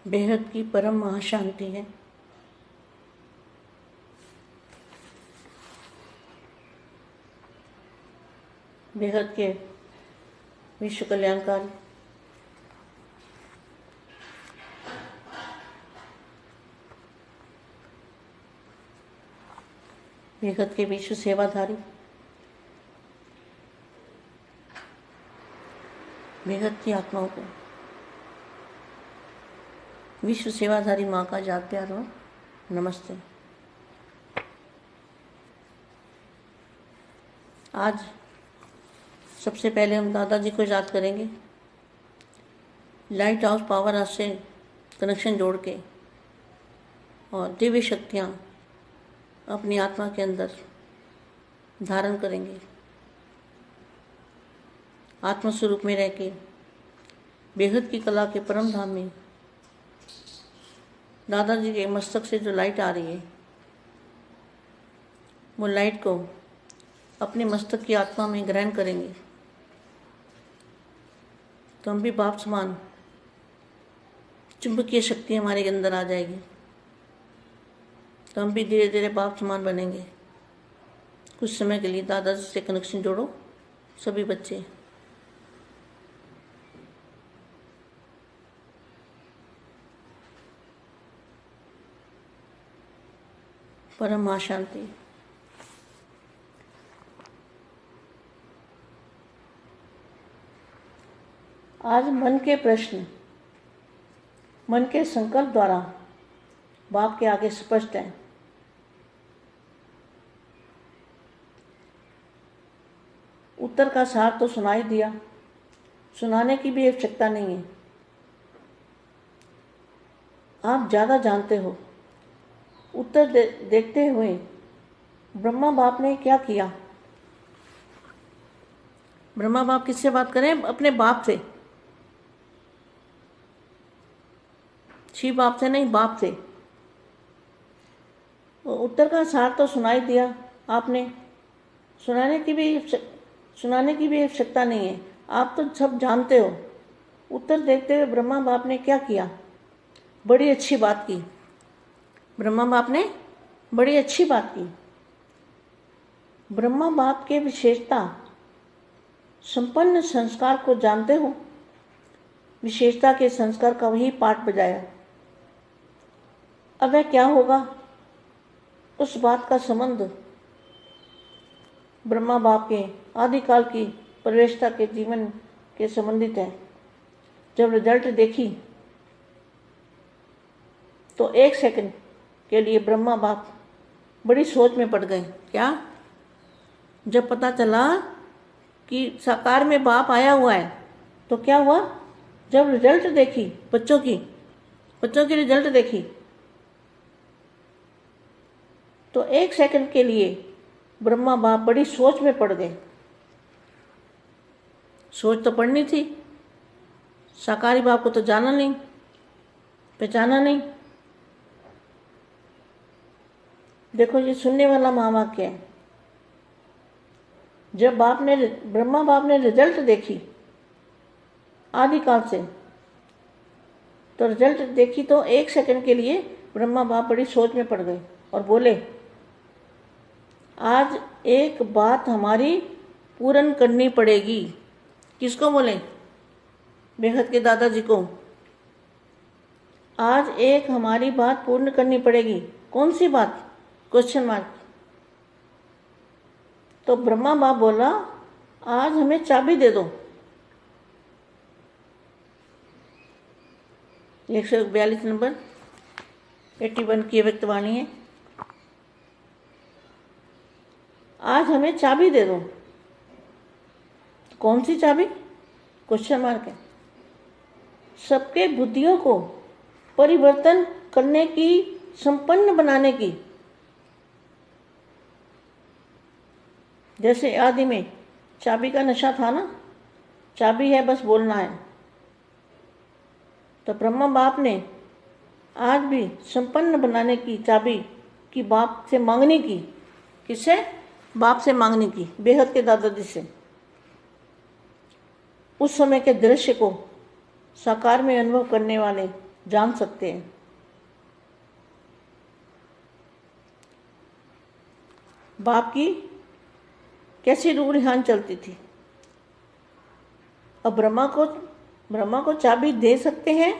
बेहद की परम महाशांति है। बेहद के विश्व कल्याणकारी बेहद के विश्व सेवाधारी बेहद की आत्माओं को विश्व सेवाधारी माँ का याद प्यार हो नमस्ते। आज सबसे पहले हम दादाजी को याद करेंगे। लाइट हाउस पावर हाउस से कनेक्शन जोड़ के और दिव्य शक्तियाँ अपनी आत्मा के अंदर धारण करेंगे। आत्मा स्वरूप में रह के बेहद की कला के परम धाम में दादाजी के मस्तक से जो लाइट आ रही है, वो लाइट को अपने मस्तक की आत्मा में ग्रहण करेंगे तो हम भी बाप समान चुंबकीय शक्ति हमारे के अंदर आ जाएगी, तो हम भी धीरे धीरे बाप समान बनेंगे। कुछ समय के लिए दादाजी से कनेक्शन जोड़ो सभी बच्चे। परम महाशांति। आज मन के प्रश्न मन के संकल्प द्वारा बाप के आगे स्पष्ट हैं। उत्तर का सार तो सुनाई दिया, सुनाने की भी आवश्यकता नहीं है। आप ज़्यादा जानते हो। उत्तर देखते हुए ब्रह्मा बाप ने क्या किया? ब्रह्मा बाप किससे बात करें? अपने बाप से। शिव बाप से नहीं, बाप से। उत्तर का सार तो सुनाई दिया आपने, सुनाने की भी आवश्यकता नहीं है। आप तो सब जानते हो। उत्तर देखते हुए ब्रह्मा बाप ने क्या किया? बड़ी अच्छी बात की। ब्रह्मा बाप ने बड़ी अच्छी बात की। ब्रह्मा बाप के विशेषता संपन्न संस्कार को जानते हो। विशेषता के संस्कार का वही पाठ बजाया। अब वह क्या होगा, उस बात का संबंध ब्रह्मा बाप के आदिकाल की प्रवेशता के जीवन के संबंधित है। जब रिजल्ट देखी तो 1 सेकंड के लिए ब्रह्मा बाप बड़ी सोच में पड़ गए। क्या? जब पता चला कि साकार में बाप आया हुआ है तो क्या हुआ? जब रिजल्ट देखी बच्चों की रिजल्ट देखी तो 1 सेकंड के लिए ब्रह्मा बाप बड़ी सोच में पड़ गए। सोच तो पड़नी थी, साकारी बाप को तो जाना नहीं, पहचाना नहीं। देखो ये सुनने वाला महावाक्य है। जब ब्रह्मा बाप ने रिजल्ट देखी आदिकाल से, तो रिजल्ट देखी तो 1 सेकंड के लिए ब्रह्मा बाप बड़ी सोच में पड़ गए और बोले, आज एक बात हमारी पूर्ण करनी पड़ेगी। किसको बोले? बेहद के दादाजी को। आज एक हमारी बात पूर्ण करनी पड़ेगी। कौन सी बात? Question mark. तो ब्रह्मा बाप बोला, आज हमें चाबी दे दो। 142 नंबर 81 की व्यक्तवाणी है। आज हमें चाबी दे दो। कौन सी चाबी? क्वेश्चन मार्क है। सबके बुद्धियों को परिवर्तन करने की, संपन्न बनाने की। जैसे आदि में चाबी का नशा था ना, चाबी है बस बोलना है। तो ब्रह्मा बाप ने आज भी संपन्न बनाने की चाबी की बाप से मांगने की। किससे? बाप से मांगने की, बेहद के दादाजी से। उस समय के दृश्य को साकार में अनुभव करने वाले जान सकते हैं। बाप की कैसी रूह रिहान चलती थी। अब ब्रह्मा को चाबी दे सकते हैं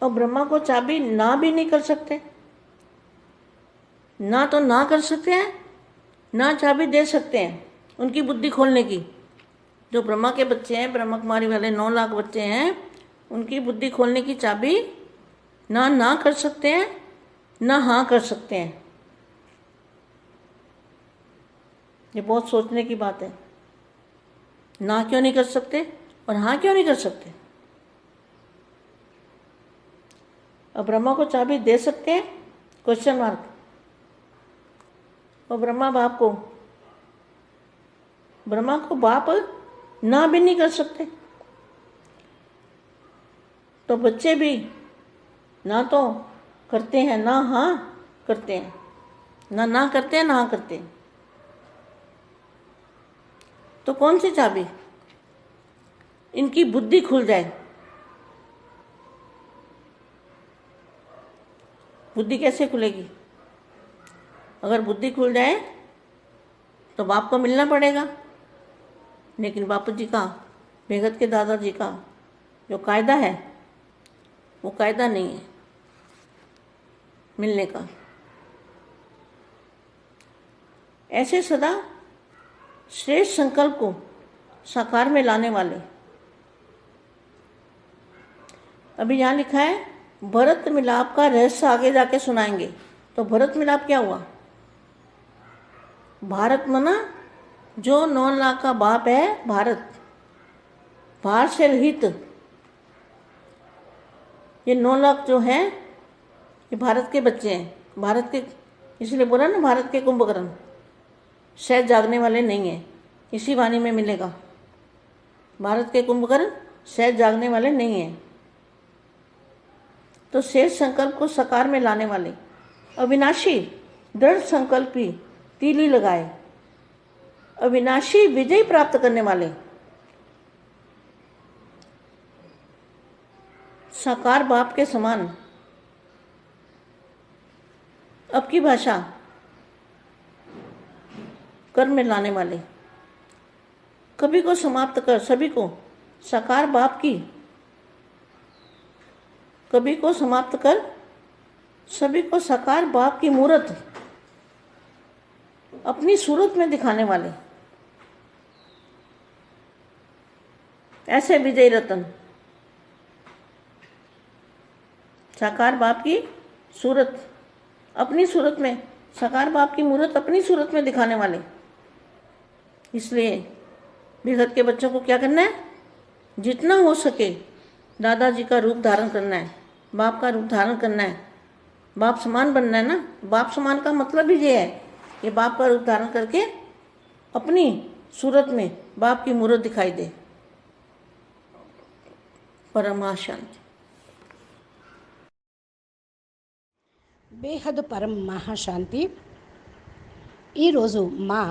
और ब्रह्मा को चाबी ना भी नहीं कर सकते। ना तो ना कर सकते हैं, ना चाबी दे सकते हैं उनकी बुद्धि खोलने की। जो ब्रह्मा के बच्चे हैं, ब्रह्मा कुमारी वाले 9 लाख बच्चे हैं, उनकी बुद्धि खोलने की चाबी ना कर सकते हैं, ना हाँ कर सकते हैं। ये बहुत सोचने की बात है। ना क्यों नहीं कर सकते और हाँ क्यों नहीं कर सकते? और ब्रह्मा को चाबी दे सकते हैं? Question mark. और ब्रह्मा को बाप ना भी नहीं कर सकते। तो बच्चे भी ना तो करते हैं, ना हाँ करते हैं, ना करते हैं, ना हाँ करते हैं। तो कौन सी चाबी? इनकी बुद्धि खुल जाए। बुद्धि कैसे खुलेगी? अगर बुद्धि खुल जाए तो बाप को मिलना पड़ेगा। लेकिन बापू जी का, बेगत के दादाजी का जो कायदा है वो कायदा नहीं है मिलने का। ऐसे सदा श्रेष्ठ संकल्प को साकार में लाने वाले। अभी यहाँ लिखा है भरत मिलाप का रहस्य आगे जाके सुनाएंगे। तो भरत मिलाप क्या हुआ? भारत मना जो 9 लाख का बाप है, भारत, भार से रहित। ये 9 लाख जो हैं ये भारत के बच्चे हैं। भारत के, इसलिए बोला ना भारत के कुंभकर्ण। शायद जागने वाले नहीं हैं, इसी वाणी में मिलेगा। भारत के कुंभकर्ण शायद जागने वाले नहीं हैं। तो शेष संकल्प को साकार में लाने वाले, अविनाशी दृढ़ संकल्पी, तीली लगाए, अविनाशी विजय प्राप्त करने वाले, साकार बाप के समान। अब की भाषा कर्म में लाने वाले, कभी को समाप्त कर सभी को साकार बाप की, कभी को समाप्त कर सभी को साकार बाप की मूर्त अपनी सूरत में दिखाने वाले, ऐसे विजय रतन। साकार बाप की सूरत अपनी सूरत में, साकार बाप की मूर्त अपनी सूरत में दिखाने वाले। इसलिए बेहद के बच्चों को क्या करना है? जितना हो सके दादाजी का रूप धारण करना है, बाप का रूप धारण करना है, बाप समान बनना है ना। बाप समान का मतलब ही ये है कि बाप का रूप धारण करके अपनी सूरत में बाप की मूर्त दिखाई दे। परम शांति। బేహద్ పరం మహాశాంతి. ఈరోజు మా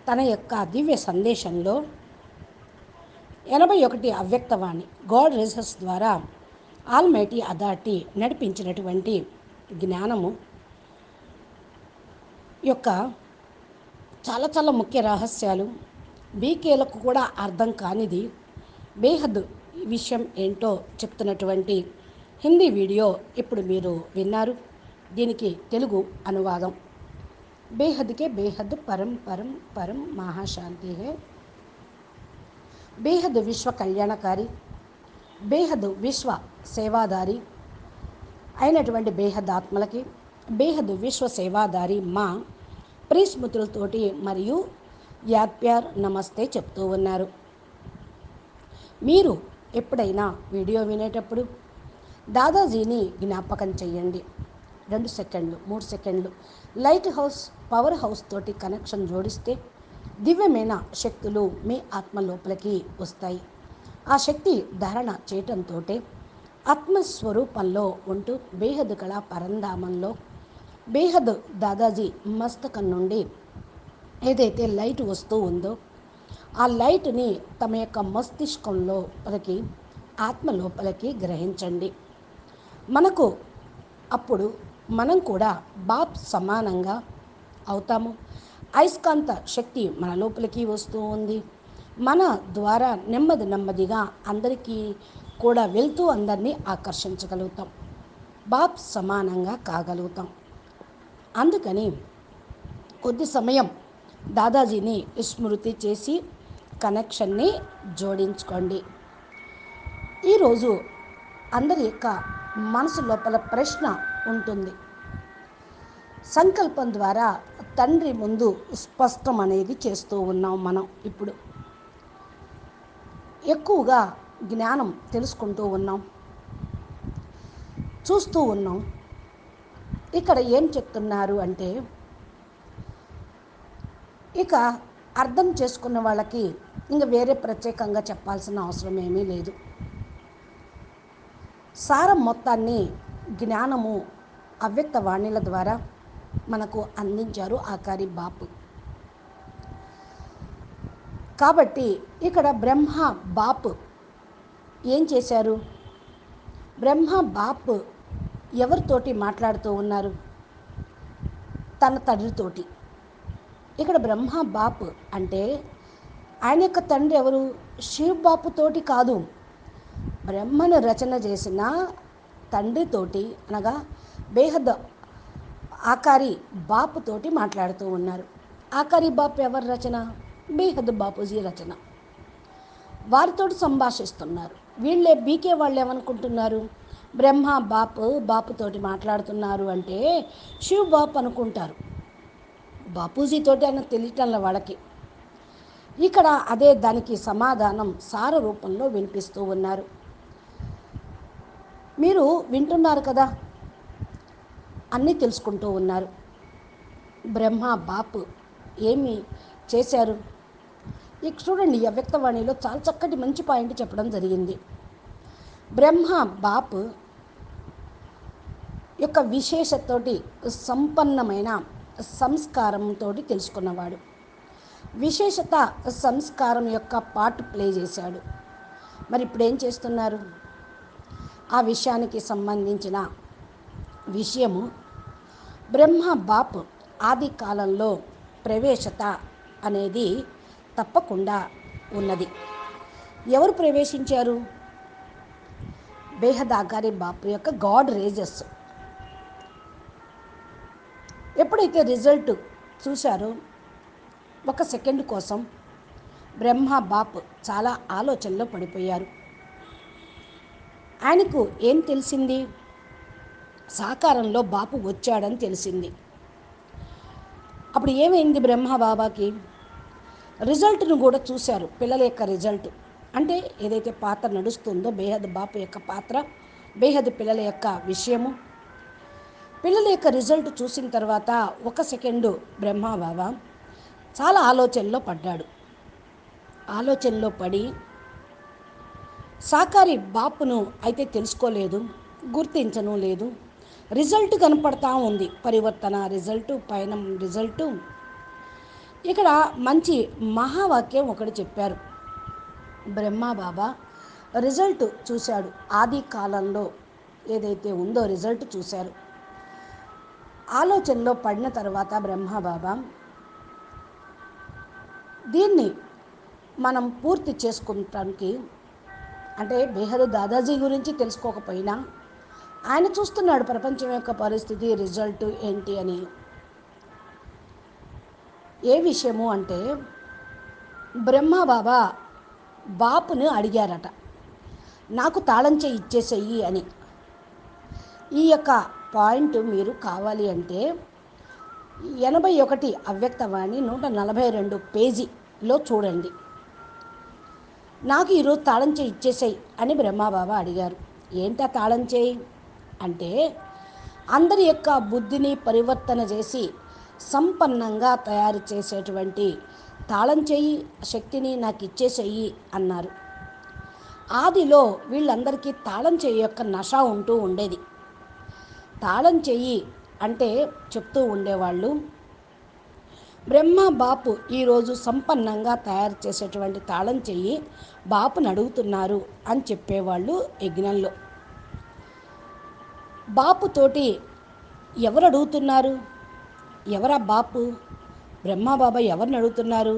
తన యొక్క దివ్య సందేశంలో 81 అవ్యక్తవాణి గాడ్ రిజర్స్ ద్వారా ఆల్మైటీ అథారిటీ నడిపించినటువంటి జ్ఞానము యొక్క చాలా చాలా ముఖ్య రహస్యాలు, బీకేలకు కూడా అర్థం కానిది బేహద్ విషయం ఏంటో చెప్తున్నటువంటి హిందీ వీడియో ఇప్పుడు మీరు విన్నారు. దీనికి తెలుగు అనువాదం. बेहद के बेहद परम परम परम महाशांति है. बेहद विश्व कल्याणकारी, బేహద్ విశ్వ సేవాదారి అయినటువంటి బేహద్ ఆత్మలకి బేహద్ విశ్వ సేవాదారి మా ప్రీస్మృతులతోటి మరియు యాద్ ప్యార్ నమస్తే చెప్తూ ఉన్నారు. మీరు ఎప్పుడైనా వీడియో వినేటప్పుడు దాదాజీని జ్ఞాపకం చెయ్యండి. 2 సెకండ్లు 3 సెకండ్లు లైట్ హౌస్ పవర్ హౌస్ తోటి కనెక్షన్ జోడిస్తే దివ్యమైన శక్తులు మీ ఆత్మ లోపలికి వస్తాయి. ఆ శక్తి ధారణ చేయటంతో ఆత్మస్వరూపంలో ఉంటూ బేహద్ కళా పరంధామంలో బేహద్ దాదాజీ మస్తకం నుండి ఏదైతే లైట్ వస్తూ ఉందో ఆ లైట్ని తమ యొక్క మస్తిష్కం లోపలికి, ఆత్మ లోపలికి గ్రహించండి. మనకు అప్పుడు మనం కూడా బాప్ సమానంగా అవుతాము. అయస్కాంత శక్తి మన లోపలికి వస్తూ ఉంది. మన ద్వారా నెమ్మదిగా అందరికీ కూడా వెళ్తూ అందరినీ ఆకర్షించగలుగుతాం. బాప్ సమానంగా కాగలుగుతాం. అందుకని కొద్ది సమయం దాదాజీని స్మృతి చేసి కనెక్షన్ని జోడించుకోండి. ఈరోజు అందరి యొక్క మనసు లోపల ప్రశ్న ఉంటుంది. సంకల్పం ద్వారా తండ్రి ముందు స్పష్టం అనేది చేస్తూ ఉన్నాం. మనం ఇప్పుడు ఎక్కువగా జ్ఞానం తెలుసుకుంటూ ఉన్నాం, చూస్తూ ఉన్నాం. ఇక్కడ ఏం చెప్తున్నారు అంటే, ఇక అర్థం చేసుకున్న వాళ్ళకి ఇంకా వేరే ప్రత్యేకంగా చెప్పాల్సిన అవసరం ఏమీ లేదు. సారం మొత్తాన్ని జ్ఞానము అవ్యక్త వాణిల ద్వారా మనకు అందించారు ఆకారి బాపు. కాబట్టి ఇక్కడ బ్రహ్మ బాపు ఏం చేశారు? బ్రహ్మ బాపు ఎవరితోటి మాట్లాడుతూ ఉన్నారు? తన తండ్రితోటి. ఇక్కడ బ్రహ్మ బాపు అంటే ఆయన యొక్క తండ్రి ఎవరు? శివ్ బాపుతోటి కాదు, బ్రహ్మను రచన చేసిన తండ్రితోటి, అనగా బేహద్ ఆకారి బాపుతోటి మాట్లాడుతూ ఉన్నారు. ఆకారి బాపు ఎవరి రచన? బేహద్ బాపూజీ రచన. వారితోటి సంభాషిస్తున్నారు. వీళ్ళే బీకే వాళ్ళు ఏమనుకుంటున్నారు? బ్రహ్మ బాపుతోటి మాట్లాడుతున్నారు అంటే శివ్ బాపు అనుకుంటారు. బాపూజీతోటి అని తెలియటంలో వాళ్ళకి. ఇక్కడ అదే దానికి సమాధానం సార రూపంలో వినిపిస్తూ ఉన్నారు. మీరు వింటున్నారు కదా, అన్నీ తెలుసుకుంటూ ఉన్నారు. బ్రహ్మ బాపు ఏమి చేశారు? ఇక చూడండి, అవ్యక్తవాణిలో చాలా చక్కటి మంచి పాయింట్ చెప్పడం జరిగింది. బ్రహ్మ బాపు యొక్క విశేషతోటి సంపన్నమైన సంస్కారంతో తెలుసుకున్నవాడు. విశేషత సంస్కారం యొక్క పార్ట్ ప్లే చేశాడు. మరి ఇప్పుడు ఏం చేస్తున్నారు? ఆ విషయానికి సంబంధించిన విషయము బ్రహ్మ బాప్ ఆది కాలంలో ప్రవేశత అనేది తప్పకుండా ఉన్నది. ఎవరు ప్రవేశించారు? బేహద్ ఆకారి బాపు యొక్క గాడ్ రేజెస్. ఎప్పుడైతే రిజల్ట్ చూశారో ఒక సెకండ్ కోసం బ్రహ్మ బాప్ చాలా ఆలోచనలో పడిపోయారు. ఆయనకు ఏం తెలిసింది? సాకారంలో బాపు వచ్చాడని తెలిసింది. అప్పుడు ఏమైంది బ్రహ్మ బాబాకి? రిజల్ట్ను కూడా చూశారు, పిల్లల యొక్క రిజల్ట్. అంటే ఏదైతే పాత్ర నడుస్తుందో బేహద్ బాపు యొక్క పాత్ర, బేహద్ పిల్లల యొక్క విషయము, పిల్లల యొక్క రిజల్ట్ చూసిన తర్వాత ఒక సెకండు బ్రహ్మ బాబా చాలా ఆలోచనలో పడ్డాడు. ఆలోచనలో పడి సాకారి బాపును అయితే తెలుసుకోలేదు, గుర్తించను లేదు. రిజల్ట్ కనపడతా ఉంది, పరివర్తన రిజల్టు, పయనం రిజల్టు. ఇక్కడ మంచి మహావాక్యం ఒకటి చెప్పారు. బ్రహ్మ బాబా రిజల్ట్ చూశాడు. ఆది కాలంలో ఏదైతే ఉందో రిజల్ట్ చూశారు. ఆలోచనలో పడిన తర్వాత బ్రహ్మ బాబా దీన్ని మనం పూర్తి చేసుకుంటానికి, అంటే బేహద్ దాదాజీ గురించి తెలుసుకోకపోయినా ఆయన చూస్తున్నాడు ప్రపంచం యొక్క పరిస్థితి, రిజల్ట్ ఏంటి అని. ఏ విషయము అంటే బ్రహ్మ బాబా బాపుని అడిగారట, నాకు తాళం చేయి ఇచ్చేసేయి అని. ఈ యొక్క పాయింట్ మీరు కావాలి అంటే 81 అవ్యక్తవాణి 142 పేజీలో చూడండి. నాకు ఈరోజు తాళం చేయి ఇచ్చేసేయి అని బ్రహ్మబాబా అడిగారు. ఏంటా తాళం చేయి అంటే, అందరి యొక్క బుద్ధిని పరివర్తన చేసి సంపన్నంగా తయారు చేసేటువంటి తాళం చేయి శక్తిని నాకు ఇచ్చేసేయి అన్నారు. ఆదిలో వీళ్ళందరికీ తాళం చేయి యొక్క నష ఉంటూ ఉండేది. తాళం చెయ్యి అంటే చెప్తూ ఉండేవాళ్ళు, బ్రహ్మ బాపు ఈరోజు సంపన్నంగా తయారు చేసేటువంటి తాళం చెయ్యి బాపుని అడుగుతున్నారు అని చెప్పేవాళ్ళు యజ్ఞంలో. బాపుతోటి ఎవరు అడుగుతున్నారు? ఎవరా బాపు? బ్రహ్మబాబా ఎవరిని అడుగుతున్నారు?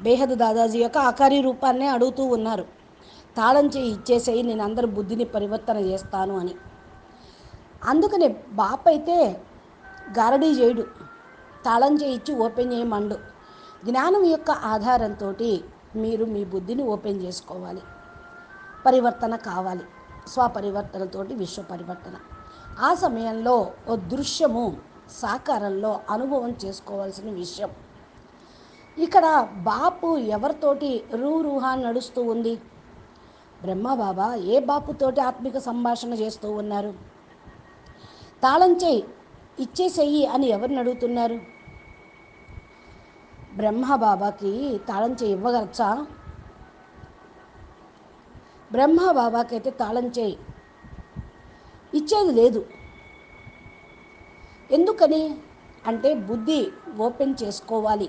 బేహద్ దాదాజీ యొక్క ఆకారి రూపాన్నే అడుగుతూ ఉన్నారు. తాళం చేయి ఇచ్చేసేయి, నేను అందరి బుద్ధిని పరివర్తన చేస్తాను అని. అందుకనే బాపు అయితే గారడీ చేయడు, తాళం చేయి ఇచ్చి ఓపెన్ చేయమండు. జ్ఞానం యొక్క ఆధారంతో మీరు మీ బుద్ధిని ఓపెన్ చేసుకోవాలి, పరివర్తన కావాలి. స్వపరివర్తనతోటి విశ్వ పరివర్తన. ఆ సమయంలో ఓ దృశ్యము సాకారంలో అనుభవం చేసుకోవాల్సిన విషయం. ఇక్కడ బాపు ఎవరితోటి రూహాన్ నడుస్తూ ఉంది? బ్రహ్మబాబా ఏ బాపుతోటి ఆత్మిక సంభాషణ చేస్తూ ఉన్నారు? తాళం చేయి ఇచ్చేసేయి అని ఎవరిని అడుగుతున్నారు? బ్రహ్మబాబాకి తాళం చేయి ఇవ్వగలచా? బ్రహ్మబాబాకి అయితే తాళం చేయి ఇచ్చేది లేదు. ఎందుకని అంటే బుద్ధి ఓపెన్ చేసుకోవాలి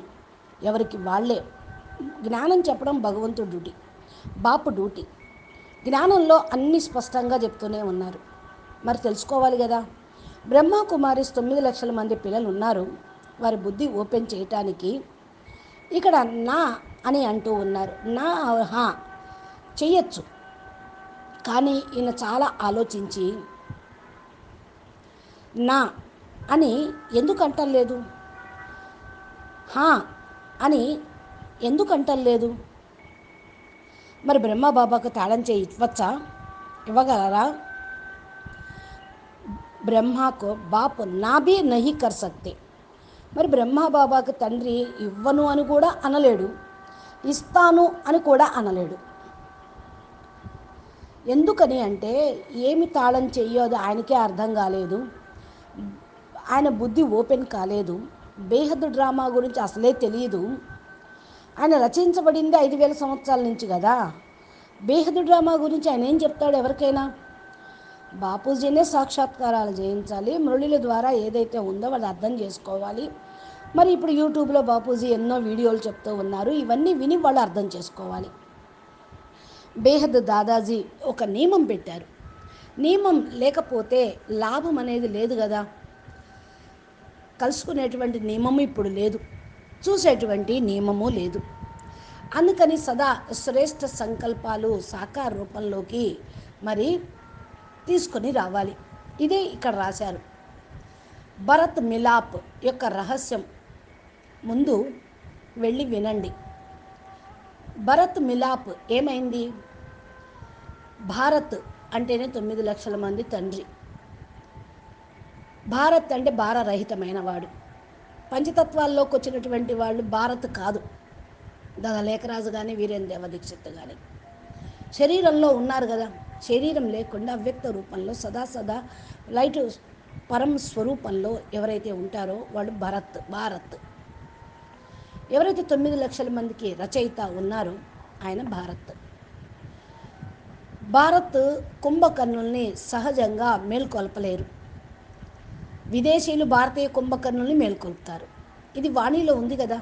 ఎవరికి వాళ్ళే. జ్ఞానం చెప్పడం భగవంతుడి డ్యూటీ, బాపు డ్యూటీ. జ్ఞానంలో అన్నీ స్పష్టంగా చెప్తూనే ఉన్నారు. మరి తెలుసుకోవాలి కదా. బ్రహ్మకుమారిస్ 9 లక్షల మంది పిల్లలు ఉన్నారు. వారి బుద్ధి ఓపెన్ చేయటానికి ఇక్కడ నా అని అంటూ ఉన్నారు. నా హా చెయ్యొచ్చు, కానీ ఈయన చాలా ఆలోచించి నా అని ఎందుకు అంటలేదు, హా అని ఎందుకు అంటలేదు? మరి బ్రహ్మబాబాకు తాళం చేయి ఇవ్వచ్చా? ఇవ్వగలరా? బ్రహ్మకు బాపు నా బీ నహీ కర్ సక్తే. మరి బ్రహ్మబాబాకు తండ్రి ఇవ్వను అని కూడా అనలేడు, ఇస్తాను అని కూడా అనలేడు. ఎందుకని అంటే ఏమి తాళం చెయ్యోదో ఆయనకే అర్థం కాలేదు, ఆయన బుద్ధి ఓపెన్ కాలేదు. బేహద్దు డ్రామా గురించి అసలే తెలియదు. ఆయన రచించబడింది 5000 సంవత్సరాల నుంచి కదా. బేహద్దు డ్రామా గురించి ఆయన ఏం చెప్తాడు ఎవరికైనా? బాపూజీనే సాక్షాత్కారాలు చేయించాలి, మురళిల ద్వారా ఏదైతే ఉందో వాళ్ళు అర్థం చేసుకోవాలి. మరి ఇప్పుడు యూట్యూబ్లో బాపూజీ ఎన్నో వీడియోలు చెప్తూ ఉన్నారు, ఇవన్నీ విని వాళ్ళు అర్థం చేసుకోవాలి. బేహద్ దాదాజీ ఒక నియమం పెట్టారు. నియమం లేకపోతే లాభం అనేది లేదు కదా. కలుసుకునేటువంటి నియమము ఇప్పుడు లేదు, చూసేటువంటి నియమము లేదు. అందుకని సదా శ్రేష్ఠ సంకల్పాలు సాకార రూపంలోకి మరి తీసుకొని రావాలి. ఇదే ఇక్కడ రాశారు. భరత్ మిలాప్ యొక్క రహస్యం ముందు వెళ్ళి వినండి. భరత్ మిలాప్ ఏమైంది? భారత్ అంటేనే 9 లక్షల మంది తండ్రి. భారత్ అంటే భారరహితమైన వాడు. పంచతత్వాల్లోకి వచ్చినటువంటి వాళ్ళు భారత్ కాదు. దాదా లేఖరాజు కానీ వీరేంద్ర దేవ దీక్షిత్ కానీ శరీరంలో ఉన్నారు కదా. శరీరం లేకుండా అవ్యక్త రూపంలో సదా లైట్ పరం స్వరూపంలో ఎవరైతే ఉంటారో వాళ్ళు భారత్. ఎవరైతే 9 లక్షల మందికి రచయిత ఉన్నారో ఆయన భారత్ కుంభకర్ణుల్ని సహజంగా మేల్కొల్పలేరు. విదేశీయులు భారతీయ కుంభకర్ణుల్ని మేల్కొల్పుతారు. ఇది వాణిలో ఉంది కదా.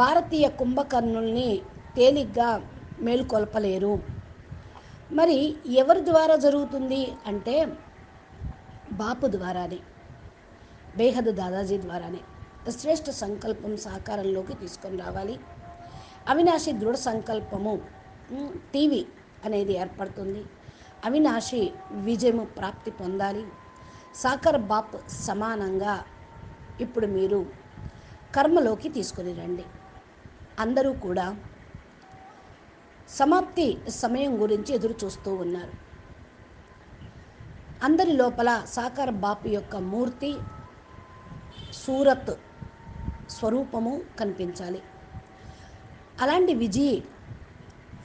భారతీయ కుంభకర్ణుల్ని తేలిగ్గా మేల్కొల్పలేరు. మరి ఎవరి ద్వారా జరుగుతుంది అంటే బాపు ద్వారానే, బేహద్ దాదాజీ ద్వారానే. శ్రేష్ఠ సంకల్పం సాకారంలోకి తీసుకొని రావాలి. అవినాశి దృఢ సంకల్పము టీవీ అనేది ఏర్పడుతుంది. అవినాశి విజయము ప్రాప్తి పొందాలి. సాకర్ బాప్ సమానంగా ఇప్పుడు మీరు కర్మలోకి తీసుకొని రండి. అందరూ కూడా సమాప్తి సమయం గురించి ఎదురు చూస్తూ ఉన్నారు. అందరి లోపల సాకార బాపు యొక్క మూర్తి సూరత్ స్వరూపము కనిపించాలి. అలాంటి విజయ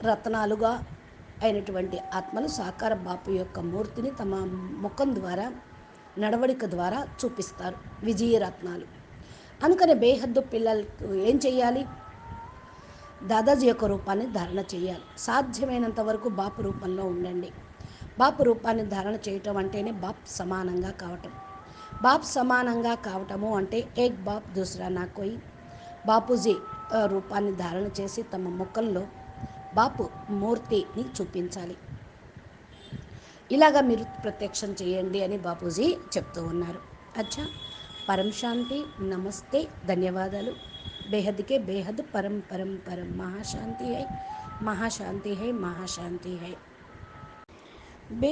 రత్నాలుగా అయినటువంటి ఆత్మలు సాకార బాపు యొక్క మూర్తిని తమ ముఖం ద్వారా నడవడిక ద్వారా చూపిస్తారు, విజయ రత్నాలు. అందుకని బేహద్దు పిల్లలకు ఏం చెయ్యాలి? దాదాజీ యొక్క రూపాన్ని ధారణ చేయాలి. సాధ్యమైనంత వరకు బాపు రూపంలో ఉండండి. బాపు రూపాన్ని ధారణ చేయటం అంటేనే బాప్ సమానంగా కావటం. బాప్ సమానంగా కావటము అంటే ఏక్ బాప్ దూసరా నా కోయి. బాపూజీ రూపాన్ని ధారణ చేసి తమ ముఖంలో బాపు మూర్తిని చూపించాలి. ఇలాగా మీరు ప్రత్యక్షం చేయండి అని బాపూజీ చెప్తూ ఉన్నారు. అచ్చా, పరం శాంతి, నమస్తే, ధన్యవాదాలు. బేహద్కే బేహద్, పరం పరం పరం, మహాశాంతి హై, మహాశాంతి హై, మహాశాంతి హై. బే